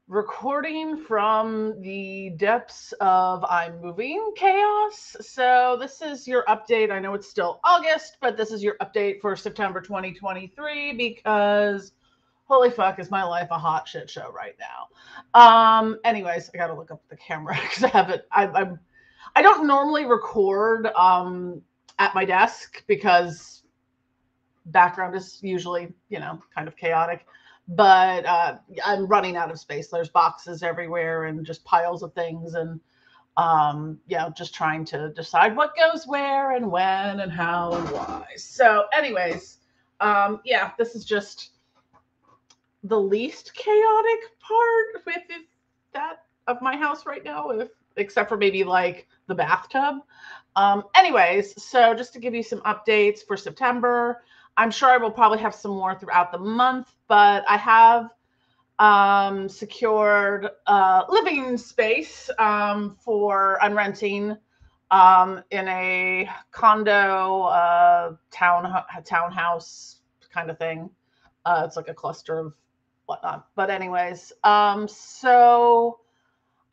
recording from the depths of I'm moving chaos. So this is your update. I know it's still August, but this is your update for September 2023 because holy fuck, is my life a hot shit show right now. Anyways, I gotta look up the camera because I haven't. I don't normally record at my desk because background is usually kind of chaotic. But I'm running out of space. There's boxes everywhere and just piles of things, and just trying to decide what goes where and when and how and why. So, anyways, this is just the least chaotic part with that of my house right now, except for maybe like the bathtub. Anyways, so just to give you some updates for September, I'm sure I will probably have some more throughout the month, but I have secured living space I'm renting in a condo townhouse kind of thing. It's like a cluster of whatnot. But anyways, so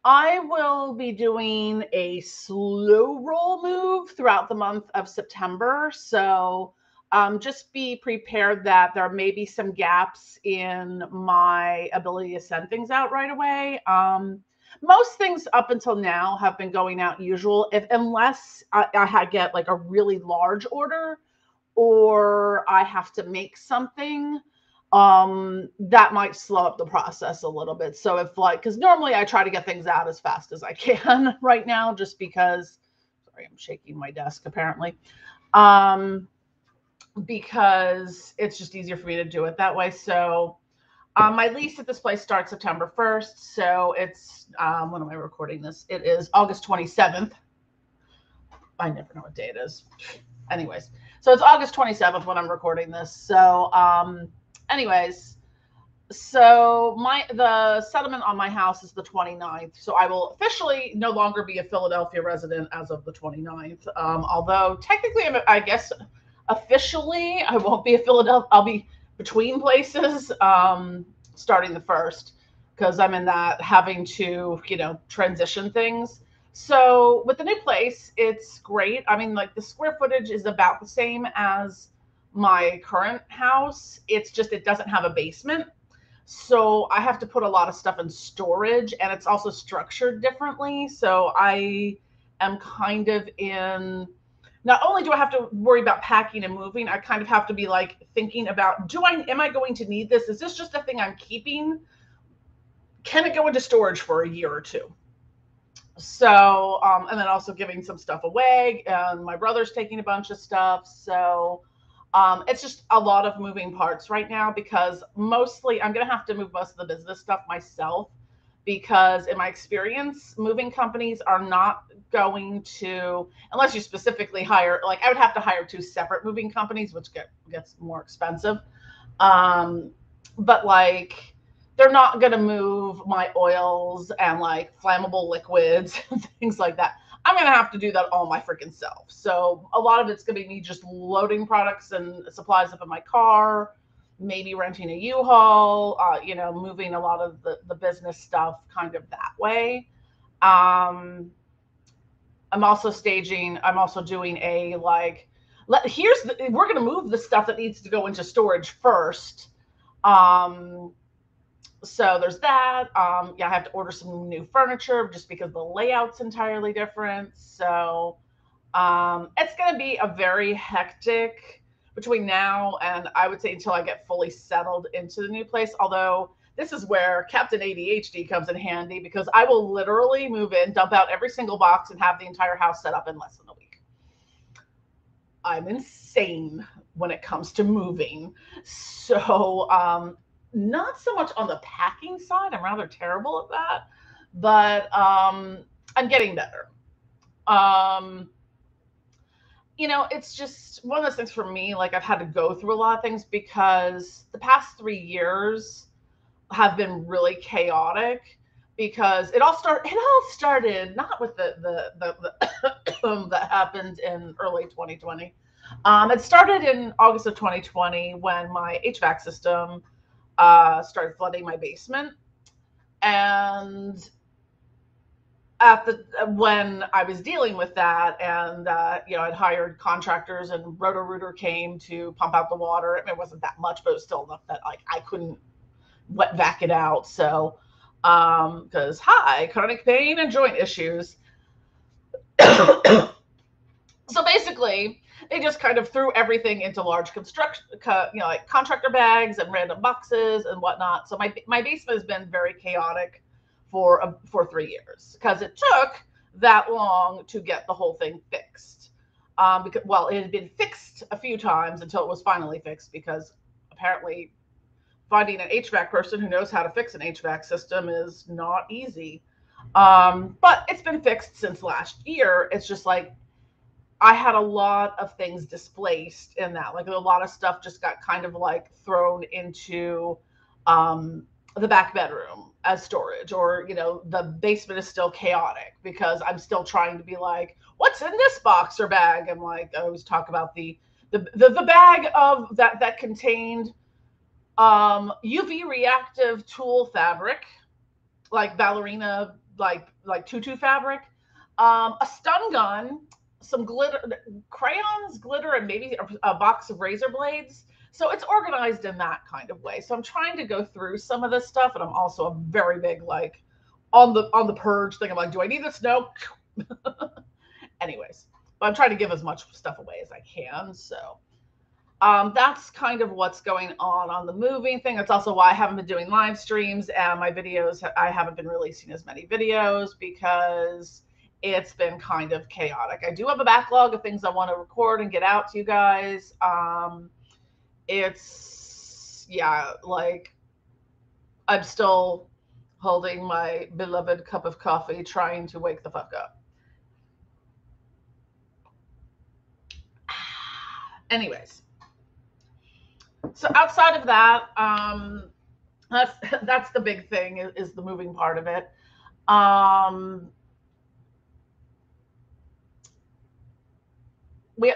I will be doing a slow roll move throughout the month of September. So just be prepared that there may be some gaps in my ability to send things out right away. Most things up until now have been going out usual, unless I get like a really large order or I have to make something that might slow up the process a little bit. So if because normally I try to get things out as fast as I can right now, just because, sorry, I'm shaking my desk apparently, because it's just easier for me to do it that way. So my lease at this place starts September 1st. So it's, when am I recording this? It is August 27th. I never know what day it is. Anyways, so it's August 27th when I'm recording this. So, anyways, so the settlement on my house is the 29th. So I will officially no longer be a Philadelphia resident as of the 29th. Although technically, I guess officially I won't be a Philadelphia. I'll be between places starting the 1st because I'm in that having to, transition things. So with the new place, it's great. I mean, like the square footage is about the same as my current house. It's just, it doesn't have a basement. So I have to put a lot of stuff in storage, and it's also structured differently. So I am kind of in, not only do I have to worry about packing and moving, I kind of have to be like thinking about, am I going to need this? Is this just a thing I'm keeping? Can it go into storage for a year or two? So, and then also giving some stuff away, and my brother's taking a bunch of stuff. So, it's just a lot of moving parts right now because mostly I'm going to have to move most of the business stuff myself because in my experience, moving companies are not going to, unless you specifically hire, like I would have to hire 2 separate moving companies, which gets more expensive. But like, they're not going to move my oils and like flammable liquids and things like that. I'm going to have to do that all my freaking self. So a lot of it's going to be me just loading products and supplies up in my car, maybe renting a U-Haul, moving a lot of the business stuff kind of that way. I'm also doing a like, we're going to move the stuff that needs to go into storage first. So there's that. I have to order some new furniture just because the layout's entirely different. So it's going to be a very hectic between now and I would say until I get fully settled into the new place. Although this is where Captain ADHD comes in handy because I will literally move in, dump out every single box, and have the entire house set up in less than a week. I'm insane when it comes to moving. So, not so much on the packing side. I'm rather terrible at that, but I'm getting better. Um, it's just one of those things for me. Like I've had to go through a lot of things because the past 3 years have been really chaotic because it all started not with the that happened in early 2020. It started in August of 2020 when my HVAC system started flooding my basement. And at the when I was dealing with that, and I'd hired contractors, and Roto-Rooter came to pump out the water. I mean, it wasn't that much, but it was still enough that like I couldn't wet vac it out. So, because chronic pain and joint issues. So basically, they just kind of threw everything into large construction, like contractor bags and random boxes and whatnot. So my basement has been very chaotic for 3 years because it took that long to get the whole thing fixed. Because it had been fixed a few times until it was finally fixed, because apparently finding an HVAC person who knows how to fix an HVAC system is not easy. But it's been fixed since last year. It's just like I had a lot of things displaced in that. Like a lot of stuff just got kind of like thrown into the back bedroom as storage, or the basement is still chaotic because I'm still trying to be like, what's in this box or bag? And like I always talk about the bag of that contained UV reactive tulle fabric, like ballerina, like tutu fabric, a stun gun, some glitter, crayons, glitter, and maybe a box of razor blades. So it's organized in that kind of way. So I'm trying to go through some of this stuff, and I'm also a very big like on the purge thing. I'm like, do I need this? No. Anyways, but I'm trying to give as much stuff away as I can. So that's kind of what's going on the moving thing. That's also why I haven't been doing live streams, and my videos, I haven't been releasing as many videos because it's been kind of chaotic. I do have a backlog of things I want to record and get out to you guys. Like I'm still holding my beloved cup of coffee, trying to wake the fuck up. Anyways, so outside of that, that's the big thing, is the moving part of it. I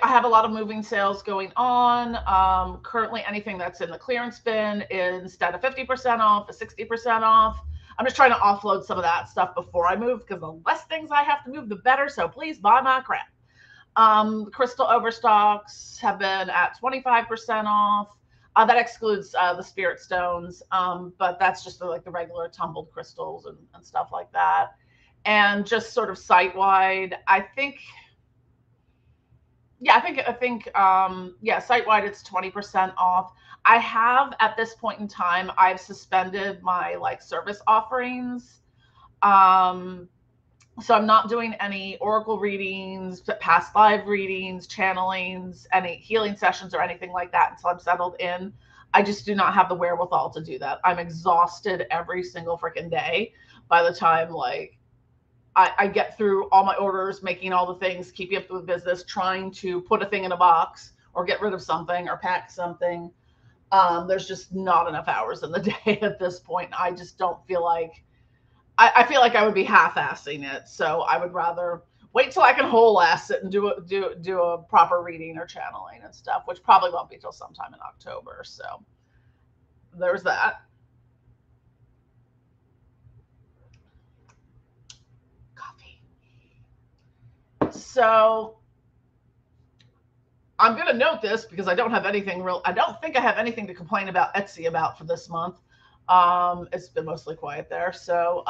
have a lot of moving sales going on. Currently, anything that's in the clearance bin, instead of 50% off, is 60% off. I'm just trying to offload some of that stuff before I move, because the less things I have to move, the better. So please buy my crap. Crystal overstocks have been at 25% off. That excludes the spirit stones, but that's just like the regular tumbled crystals and stuff like that. And just sort of site-wide, site-wide it's 20% off. I have, at this point in time, I've suspended my like service offerings. So I'm not doing any oracle readings, past live readings, channelings, any healing sessions or anything like that until I'm settled in. I just do not have the wherewithal to do that. I'm exhausted every single freaking day by the time like I get through all my orders, making all the things, keeping up with business, trying to put a thing in a box or get rid of something or pack something. There's just not enough hours in the day at this point. I just don't feel like, I feel like I would be half-assing it. So I would rather wait till I can whole-ass it and do a proper reading or channeling and stuff, which probably won't be till sometime in October. So there's that. So I'm going to note this because I don't think I have anything to complain about Etsy about for this month. It's been mostly quiet there. So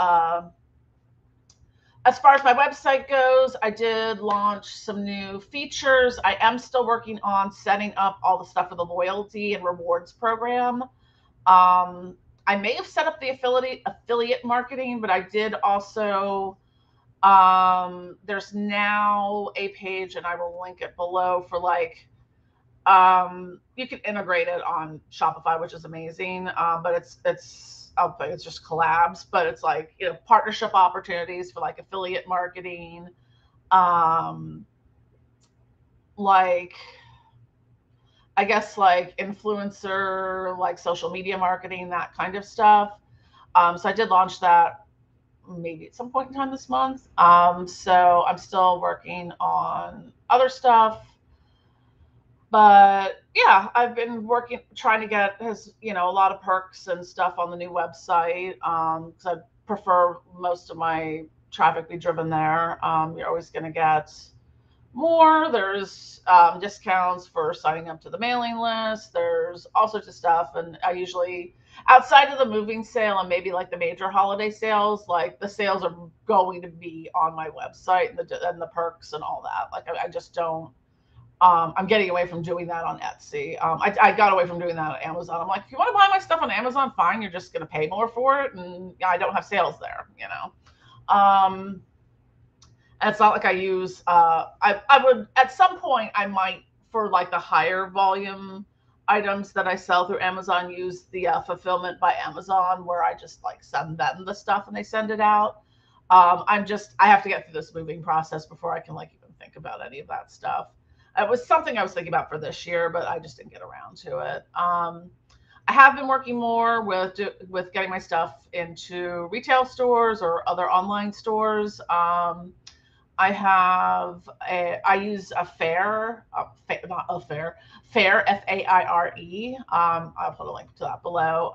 as far as my website goes, I did launch some new features. I am still working on setting up all the stuff for the loyalty and rewards program. I may have set up the affiliate marketing, but I did also, there's now a page, and I will link it below, for like, you can integrate it on Shopify, which is amazing. But it's just collabs, but it's like, partnership opportunities for like affiliate marketing, like, I guess like influencer, like social media marketing, that kind of stuff. So I did launch that maybe at some point in time this month. So I'm still working on other stuff. But yeah, I've been trying to get a lot of perks and stuff on the new website. Because I prefer most of my traffic be driven there. You're always going to get more. There's discounts for signing up to the mailing list. There's all sorts of stuff. And I usually, outside of the moving sale and maybe like the major holiday sales, like the sales are going to be on my website and the perks and all that. Like I just don't. I'm getting away from doing that on Etsy. I got away from doing that on Amazon. I'm like, if you want to buy my stuff on Amazon, fine. You're just going to pay more for it, and I don't have sales there. And it's not like I use. I would at some point I might, for like the higher volume items that I sell through Amazon, use the fulfillment by Amazon, where I just like send them the stuff and they send it out. I have to get through this moving process before I can like even think about any of that stuff. It was something I was thinking about for this year, but I just didn't get around to it. I have been working more with getting my stuff into retail stores or other online stores. I use a not a Fair, Fair, Faire. I'll put a link to that below,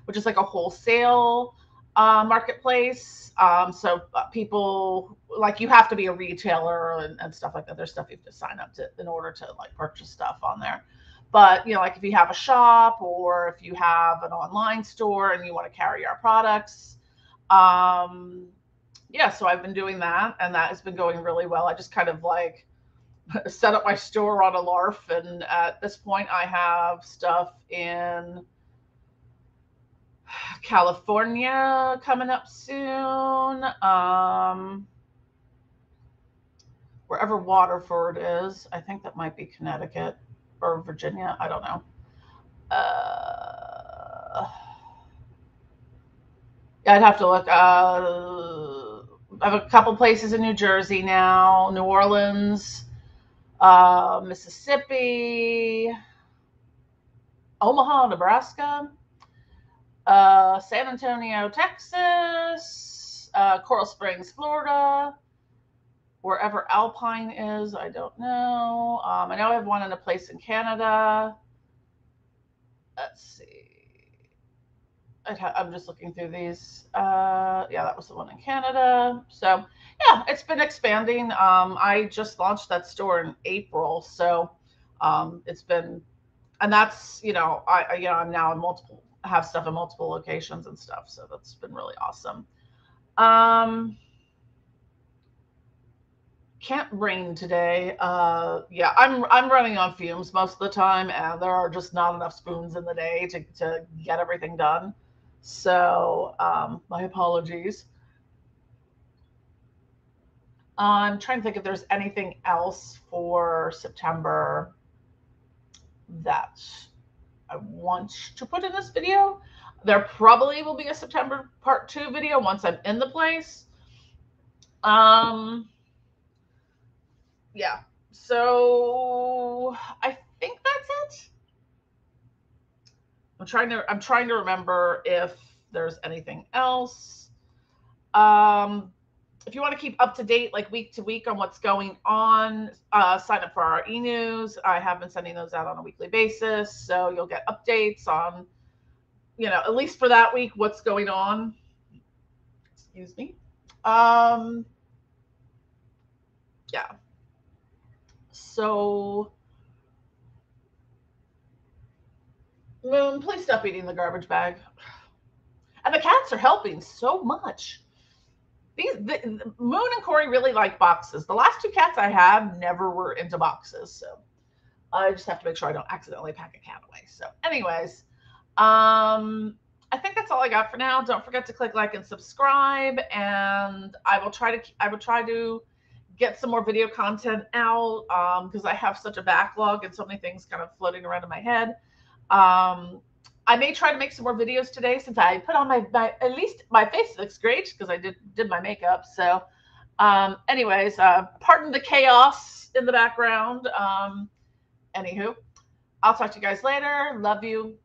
which is like a wholesale marketplace. So people, like, you have to be a retailer and stuff like that. There's stuff you have to sign up to in order to like purchase stuff on there. But like if you have a shop or if you have an online store and you want to carry our products, um, yeah, so I've been doing that, and that has been going really well. I just kind of like set up my store on a larf, and at this point, I have stuff in California coming up soon. Wherever Waterford is, I think that might be Connecticut or Virginia. I don't know. I'd have to look. I have a couple places in New Jersey now, New Orleans, Mississippi, Omaha, Nebraska, San Antonio, Texas, Coral Springs, Florida, wherever Alpine is, I don't know. I know I have one in a place in Canada. Let's see. I'm just looking through these. Yeah, that was the one in Canada. So yeah, it's been expanding. I just launched that store in April, so it's been, and that's I'm now in have stuff in multiple locations and stuff. So that's been really awesome. Can't rain today. Yeah, I'm running on fumes most of the time, and there are just not enough spoons in the day to get everything done. So my apologies. I'm trying to think if there's anything else for September that I want to put in this video. There probably will be a September part 2 video once I'm in the place. Yeah. So I think that's it. I'm trying to remember if there's anything else. If you want to keep up to date, like week to week on what's going on, sign up for our e-news. I have been sending those out on a weekly basis, so you'll get updates on, at least for that week, what's going on. Excuse me. Yeah. So, Moon, please stop eating the garbage bag. And the cats are helping so much. Moon and Corey really like boxes. The last 2 cats I have never were into boxes, so I just have to make sure I don't accidentally pack a cat away. So, anyways, I think that's all I got for now. Don't forget to click like and subscribe, and I will try to get some more video content out because I have such a backlog and so many things kind of floating around in my head. I may try to make some more videos today since I put on my at least my face looks great because I did my makeup. So anyways, pardon the chaos in the background. Anywho, I'll talk to you guys later. Love you.